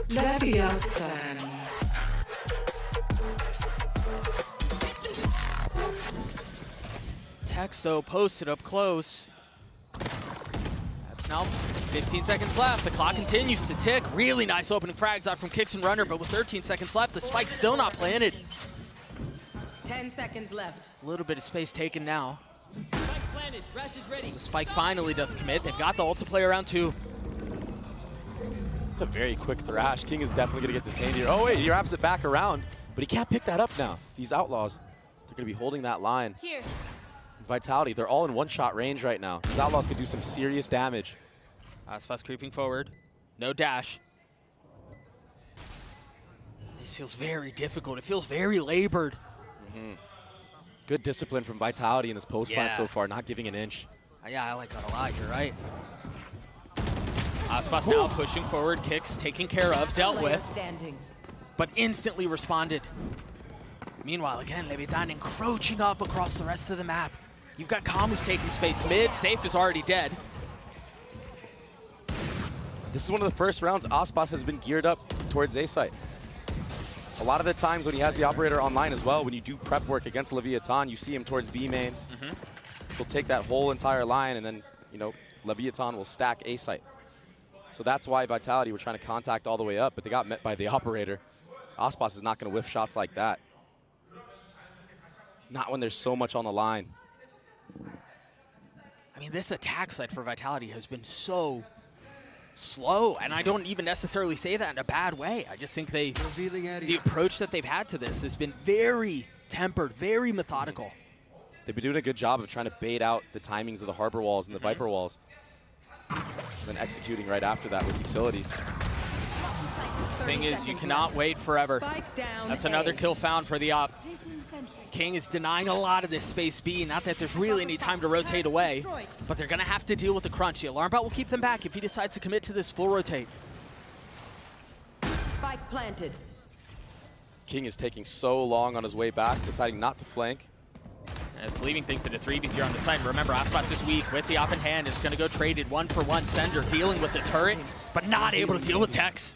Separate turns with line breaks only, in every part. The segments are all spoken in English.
Leviatan.
Texto posted up close. That's now 15 seconds left. The clock continues to tick. Really nice opening frags out from Kicks and Runner, but with 13 seconds left, the spike's still not planted.
10 seconds left.
A little bit of space taken now.
Spike planted. Rush is ready.
So Spike finally does commit. They've got the ult to play around two.
It's a very quick thrash. King is definitely going to get detained here. Oh, wait, he wraps it back around, but he can't pick that up now. These Outlaws, they're going to be holding that line.
Here.
Vitality, they're all in one-shot range right now. These Outlaws could do some serious damage.
ASPAS creeping forward. No dash. This feels very difficult. It feels very labored.
Good discipline from Vitality in this post plant
Yeah.
so far, not giving an inch.
Yeah, I like that a lot. You're right. ASPAS now pushing forward. Kicks taken care of, dealt with,
Standing.
but instantly responded. Meanwhile, again, leviatan encroaching up across the rest of the map. You've got Calm who's taking space mid. Safe is already dead.
This is one of the first rounds ASPAS has been geared up towards A site. A lot of the times when he has the operator online as well, when you do prep work against leviatan, you see him towards B main. He'll take that whole entire line, and then, you know, leviatan will stack A site. So that's why Vitality were trying to contact all the way up, but they got met by the operator. ASPAS is not going to whiff shots like that. Not when there's so much on the line.
I mean, this attack side for Vitality has been so slow, and I don't even necessarily say that in a bad way. I just think the approach that they've had to this has been very tempered, very methodical.
They've been doing a good job of trying to bait out the timings of the Harbor walls and the Viper walls. And then executing right after that with utility.
Thing is, you cannot wait forever.
Spike down.
That's another kill found for the op. King is denying a lot of this space B. Not that there's really any time to rotate away, but they're going to have to deal with the crunch. The alarm bot will keep them back if he decides to commit to this full rotate.
Spike planted.
King is taking so long on his way back, deciding not to flank.
And it's leaving things at a 3v3 on the side. And remember, ASPAS this week with the op in hand is going to go traded 1-for-1. Sender dealing with the turret, but not able to deal with Tex.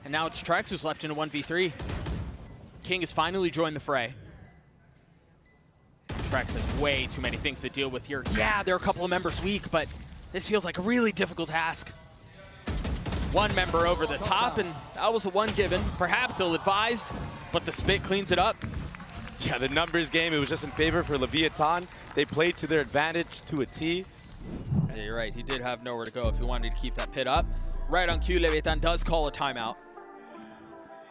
And now it's Trex who's left in a 1v3. King has finally joined the fray. Trex has way too many things to deal with here. Yeah, there are a couple of members weak, but this feels like a really difficult task. One member over the top, and that was a one given. Perhaps ill-advised, but the spit cleans it up.
Yeah, the numbers game, it was just in favor for leviatan. They played to their advantage to a T.
Yeah, you're right, he did have nowhere to go if he wanted to keep that pit up. Right on cue, leviatan does call a timeout.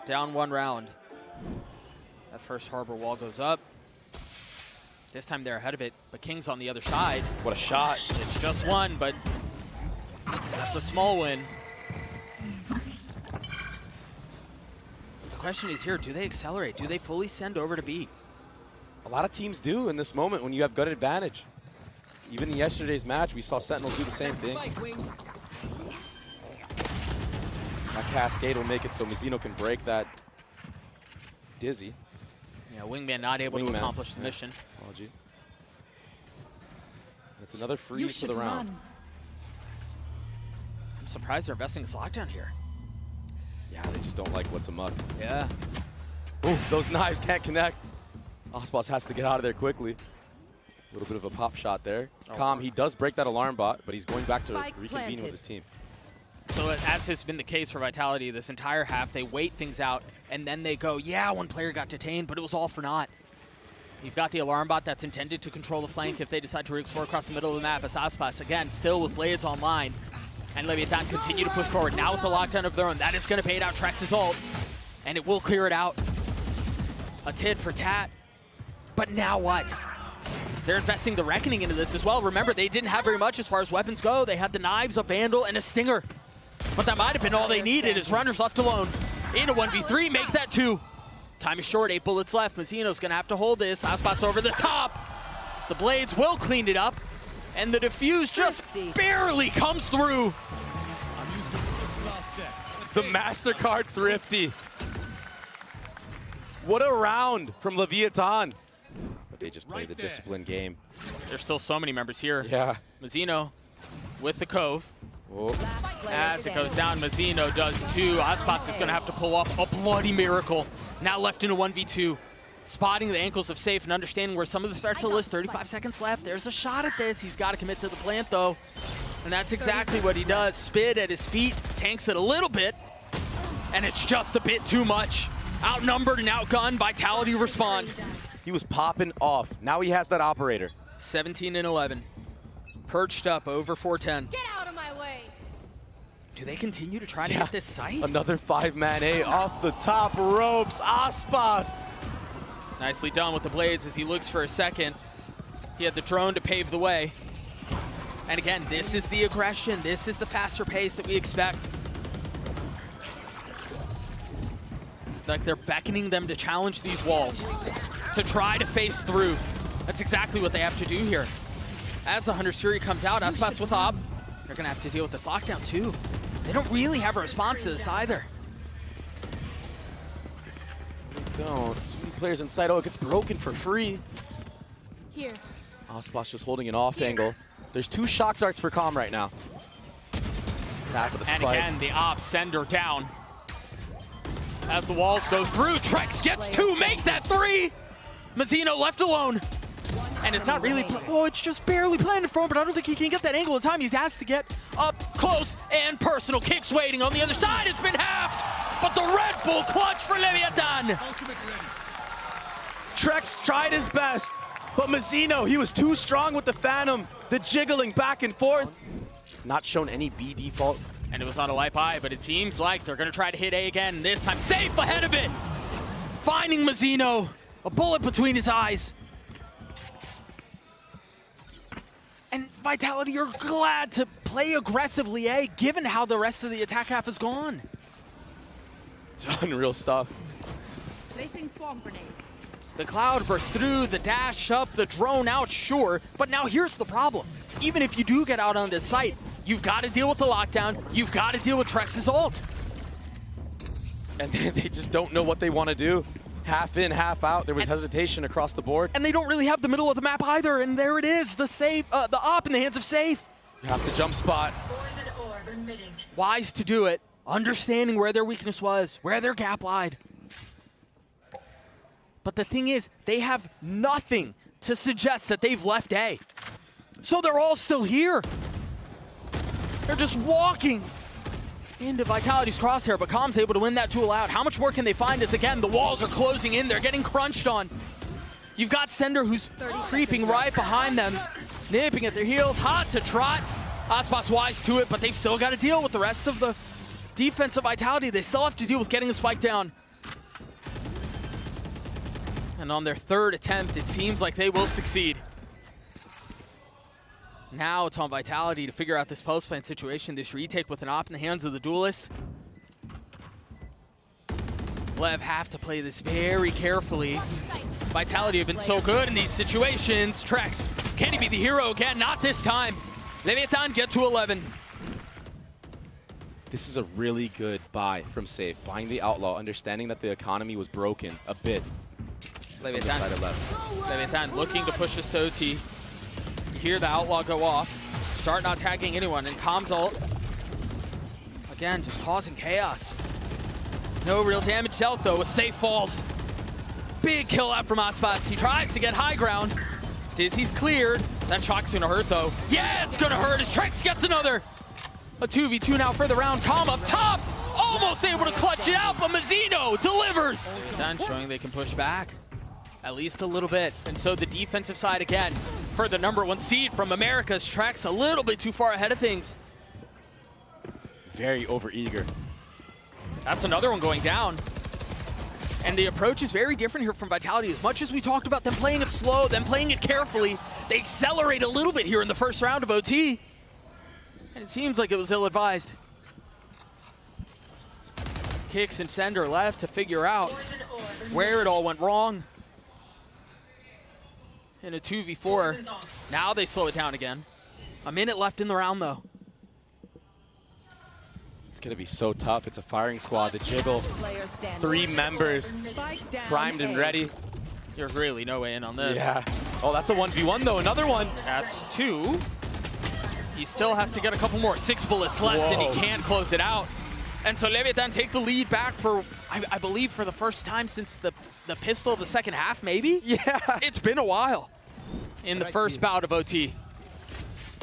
Down one round. That first Harbor wall goes up. This time they're ahead of it, but King's on the other side.
What a shot.
It's just one, but that's a small win. The question is here, do they accelerate? Do they fully send over to B?
A lot of teams do in this moment when you have good advantage. Even in yesterday's match, we saw Sentinels do the same thing. That cascade will make it so Mizzino can break that Dizzy.
Yeah, Wingman not able to accomplish the mission.
Apology. It's another freeze for the round.
I'm surprised they're investing this lockdown here.
Yeah, they just don't like what's amok.
Yeah.
Ooh, those knives can't connect. ASPAS has to get out of there quickly. A little bit of a pop shot there. Calm, he does break that alarm bot, but he's going back to reconvene with his team.
So as has been the case for Vitality this entire half, they wait things out, and then they go, yeah, one player got detained, but it was all for naught. You've got the alarm bot that's intended to control the flank if they decide to re-explore across the middle of the map. As ASPAS, again, still with Blades online. And leviatan continue to push forward. Now with the lockdown of their own, that is going to bait out Trex's ult, and it will clear it out. A tit for tat. But now what? They're investing the Reckoning into this as well. Remember, they didn't have very much as far as weapons go. They had the knives, a Vandal, and a Stinger. But that might have been all they needed as Runners left alone. In a 1v3, make that 2. Time is short, 8 bullets left. Mizzino's gonna have to hold this. ASPAS over the top. The Blades will clean it up. And the defuse just barely comes through.
The MasterCard Thrifty. What a round from leviatan. But they just play the disciplined game.
There's still so many members here.
Yeah.
Mizzino with the Cove.
Oh.
As it goes down, Mazzino does too. ASPAS is going to have to pull off a bloody miracle. Now left in a 1v2. Spotting the ankles of Safe and understanding where some of the starts to list. 35 seconds left. There's a shot at this. He's got to commit to the plant, though. And that's exactly what he does. Spid at his feet, tanks it a little bit. And it's just a bit too much. Outnumbered and outgunned. Vitality respond.
He was popping off. Now he has that operator.
17 and 11. Perched up over 410.
Get out of my way.
Do they continue to try to hit this site?
Another 5-man A off the top ropes. ASPAS.
Nicely done with the blades as he looks for a second. He had the drone to pave the way. And again, this is the aggression. This is the faster pace that we expect. It's like they're beckoning them to challenge these walls, to try to face through. That's exactly what they have to do here. As the Hunter Suri comes out, ASPAS with Op, they're going to have to deal with this lockdown too. They don't really have a response to this either.
They don't. Too many players inside. Oh, it gets broken for free.
Here.
ASPAS just holding an off angle. There's 2 shock darts for Calm right now. Attack with a spike.
And again, the Op sender down. As the walls go through, Trex gets 2, make that 3! Mazzino left alone. And it's not really, oh, it's just barely planted for him, but I don't think he can get that angle in time. He has to get up close and personal. Kicks waiting on the other side. It's been halved, but the Red Bull clutch for Leviatan.
Trex tried his best, but Mazzino, he was too strong with the Phantom. The jiggling back and forth. Not shown any B default.
And it was on a light buy, but it seems like they're going to try to hit A again. This time, Safe ahead of it. Finding Mazzino. A bullet between his eyes. And Vitality are glad to play aggressively A, given how the rest of the attack half has gone.
It's unreal stuff.
Placing swamp grenade.
The cloud burst through, the dash up, the drone out, sure. But now here's the problem. Even if you do get out on this site, you've got to deal with the lockdown. You've got to deal with Trex's ult.
And they just don't know what they want to do. Half in, half out. There was hesitation across the board.
And they don't really have the middle of the map either. And there it is, the Safe, the Op in the hands of Safe.
You have to jump spot.
Wise to do it, understanding where their weakness was, where their gap lied. But the thing is, they have nothing to suggest that they've left A. So they're all still here. They're just walking into Vitality's crosshair, but Calm's able to win that duel out. How much more can they find as, again, the walls are closing in. They're getting crunched on. You've got Sender, who's creeping right behind them, nipping at their heels, hot to trot. ASPAS wise to it, but they've still got to deal with the rest of the defensive Vitality. They still have to deal with getting the spike down. And on their 3rd attempt, it seems like they will succeed. Now it's on Vitality to figure out this post-plant situation, this retake with an Op in the hands of the duelists. Lev have to play this very carefully. Vitality have been so good in these situations. Trex, can he be the hero again? Not this time. Leviatan get to 11.
This is a really good buy from Safe. Buying the Outlaw, understanding that the economy was broken a bit.
Leviatan looking to push this to OT. Hear the Outlaw go off. Start not tagging anyone, and Calm's ult. Again, just causing chaos. No real damage dealt, though, with Safe falls. Big kill out from ASPAS. He tries to get high ground. Dizzy's cleared. That shock's gonna hurt, though. Yeah, it's gonna hurt as Trex gets another. A 2v2 now for the round. Calm up top. Almost able to clutch it out, but Mazzino delivers. Then showing they can push back. At least a little bit. And so the defensive side again for the #1 seed from America's Trex, a little bit too far ahead of things.
Very overeager.
That's another one going down. And the approach is very different here from Vitality. As much as we talked about them playing it slow, them playing it carefully, they accelerate a little bit here in the first round of OT. And it seems like it was ill-advised. Kicks and Sender left to figure out where it all went wrong. In a 2v4. Now they slow it down again. A minute left in the round, though.
It's going to be so tough. It's a firing squad to jiggle. 3 members primed and ready.
There's really no way in on this.
Yeah. Oh, that's a 1v1, though. Another one.
That's 2. He still has to get a couple more. 6 bullets left, and he can't close it out. And so Leviatan take the lead back for, I believe, for the first time since the pistol of the second half, maybe?
Yeah.
It's been a while in the first bout of OT.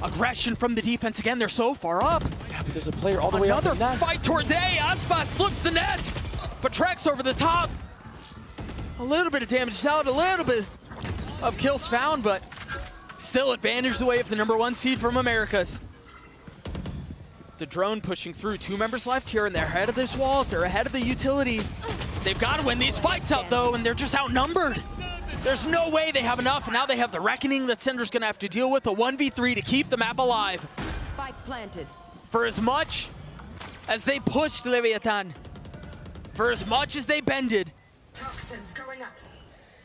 Aggression from the defense again. They're so far up.
Yeah, but there's a player all the way up.
Another fight towards A. ASPAS slips the net, but Trex over the top. A little bit of damage out, a little bit of kills found, but still advantage the way of the #1 seed from Americas. The drone pushing through. 2 members left here, and they're ahead of this wall. They're ahead of the utility. They've got to win these fights out, though, and they're just outnumbered. There's no way they have enough, and now they have the reckoning that Cinder's going to have to deal with, a 1v3 to keep the map alive.
Spike planted.
For as much as they pushed Leviatan, for as much as they bended,
Toxins going up.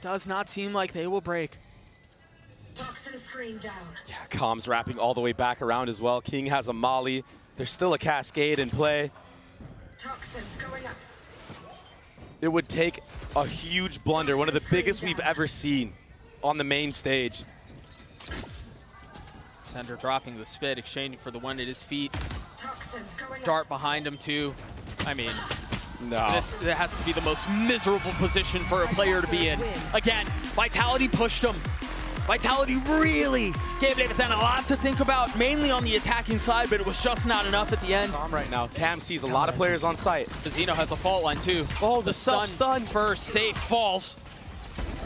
does not seem like they will break.
Toxin screen down.
Yeah, Com's wrapping all the way back around as well. King has a molly. There's still a cascade in play.
Toxins going up.
It would take a huge blunder, one of the biggest we've ever seen on the main stage.
Sender dropping the spit, exchanging for the one at his feet.
Toxins going up.
Dart behind him too. I mean,
No.
this has to be the most miserable position for a player to be in. Again, Vitality pushed him. Vitality really gave Leviatan a lot to think about, mainly on the attacking side, but it was just not enough at the end.
Calm right now. Cam sees a lot of players on site.
Zeno has a fault line too.
Oh, the stun.
First, safe, falls.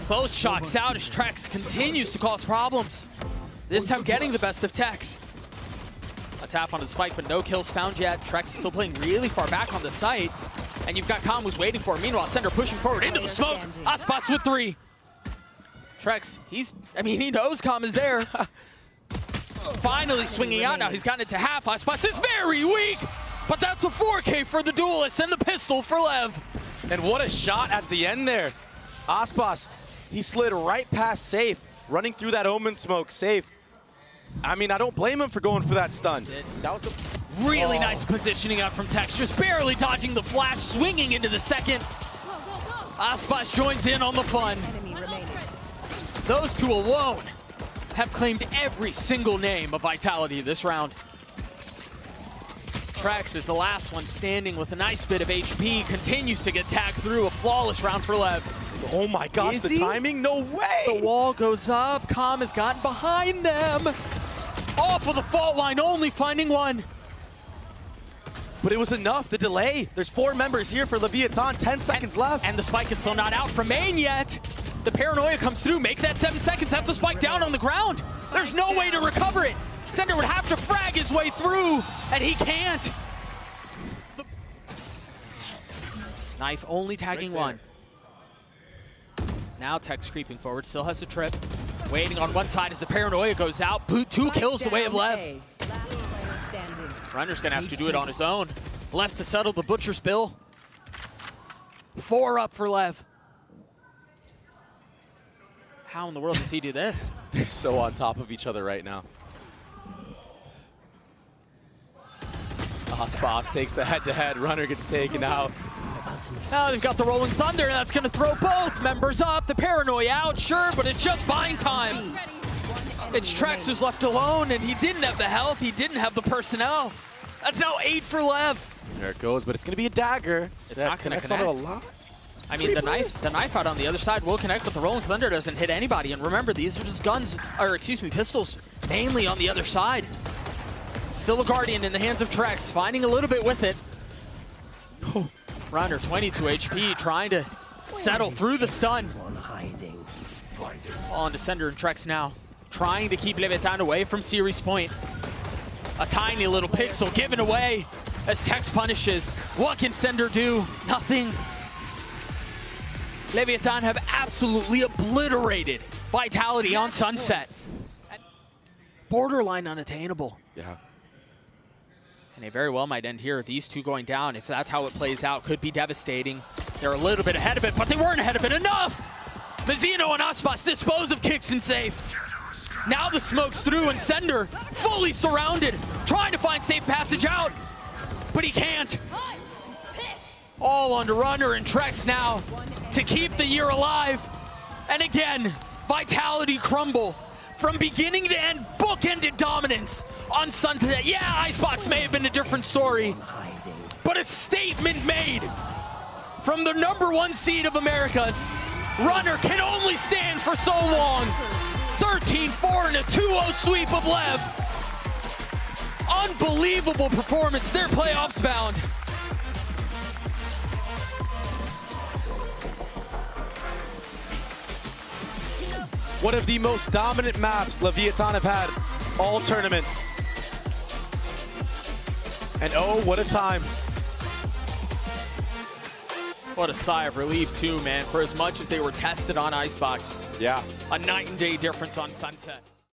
Both shocks out as Trex continues to cause problems. This time getting the best of Tex. A tap on the spike, but no kills found yet. Trex is still playing really far back on the site. And you've got Calm who's waiting for him. Meanwhile, Sender pushing forward into the smoke. ASPAS with 3. Trex, he knows Calm is there. Finally swinging out now. He's gotten it to half. ASPAS is very weak, but that's a 4K for the duelist and the pistol for Lev.
And what a shot at the end there. ASPAS, he slid right past Safe, running through that Omen smoke. Safe. I mean, I don't blame him for going for that stun. That was the
Really nice positioning out from Tex, just barely dodging the flash, swinging into the second.
Go, go, go.
ASPAS joins in on the fun.
Enemy remaining.
Those two alone have claimed every single name of Vitality this round. Trex is the last one standing with a nice bit of HP, continues to get tagged through. A flawless round for Lev.
Oh my gosh,
Is
the
he?
timing? No way!
The wall goes up, Calm has gotten behind them. Off of the fault line, only finding one.
But it was enough, the delay. There's 4 members here for Leviatan, 10 seconds left.
And the spike is still not out from main yet. The paranoia comes through, make that 7 seconds, that's the spike down on the ground. There's no way to recover it. Sender would have to frag his way through, and he can't. Knife only tagging one. Now Tex creeping forward, still has a trip. Waiting on one side as the paranoia goes out. Boot 2 kills the way of Lev.
Last player standing.
Runner's gonna have to do it on his own. Left to settle the butcher's bill. 4 up for Lev. How in the world does he do this?
They're so on top of each other right now. ASPAS takes the head-to-head. Runner gets taken out.
Now they've got the Rolling Thunder, and that's gonna throw both members up. The paranoia out, sure, but it's just buying time.
Ready.
It's Trex who's left alone, and he didn't have the health, he didn't have the personnel. That's now 8 for Lev.
There it goes, but it's going to be a dagger.
It's
that
not gonna
connects onto a
connect.
lot.
I mean, the knife out on the other side will connect, but the Rolling Thunder doesn't hit anybody. And remember, these are just guns, or excuse me, pistols, mainly on the other side. Still a Guardian in the hands of Trex, finding a little bit with it. Runner, 22 HP, trying to settle through the stun. On to Sender and Trex now, trying to keep Leviatan away from series point. A tiny little pixel given away as Tex punishes. What can Sender do? Nothing. Leviatan have absolutely obliterated Vitality on Sunset. Borderline unattainable.
Yeah.
And they very well might end here. These two going down, if that's how it plays out, could be devastating. They're a little bit ahead of it, but they weren't ahead of it enough! Zeno and ASPAS dispose of kicks and safe. Now the smoke's through and Sender fully surrounded, trying to find safe passage out, but he can't. All on to Runner and Trex now to keep the year alive. And again, Vitality crumble from beginning to end. bookended dominance on Sunset. Yeah, Icebox may have been a different story, but a statement made from the #1 seed of Americas. Runner can only stand for so long. 13-4 and a 2-0 sweep of Lev. Unbelievable performance. They're playoffs bound.
One of the most dominant maps Leviatan have had all tournament. And oh, what a time.
What a sigh of relief too, man. For as much as they were tested on Icebox.
Yeah.
A night and day difference on Sunset.